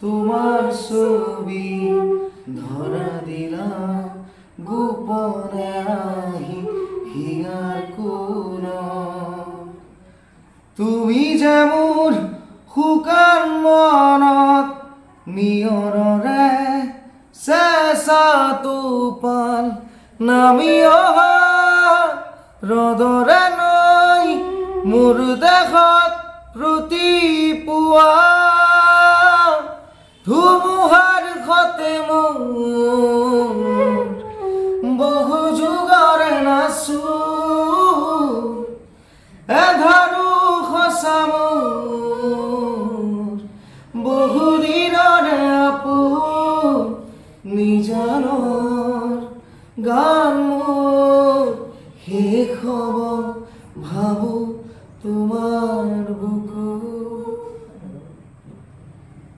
তোমার ছবি ধরা দিলাম গোপনে আহি হিয়ার কোন তুমি যে মোৰ শুকান মনত নিয়ৰৰে চেঁচা টোপাল নামি অহা ৰ'দৰে নৈ মোৰ দেশত প্ৰতিপুৱা ধুমুহাৰ সতে মোৰ বহু যুগৰে নাচো এধাৰো সঁচা মোৰ বহু দিনৰে আপোন নিজানৰ গান মোৰ শেষ হ'ব ভাবোঁ তোমাৰ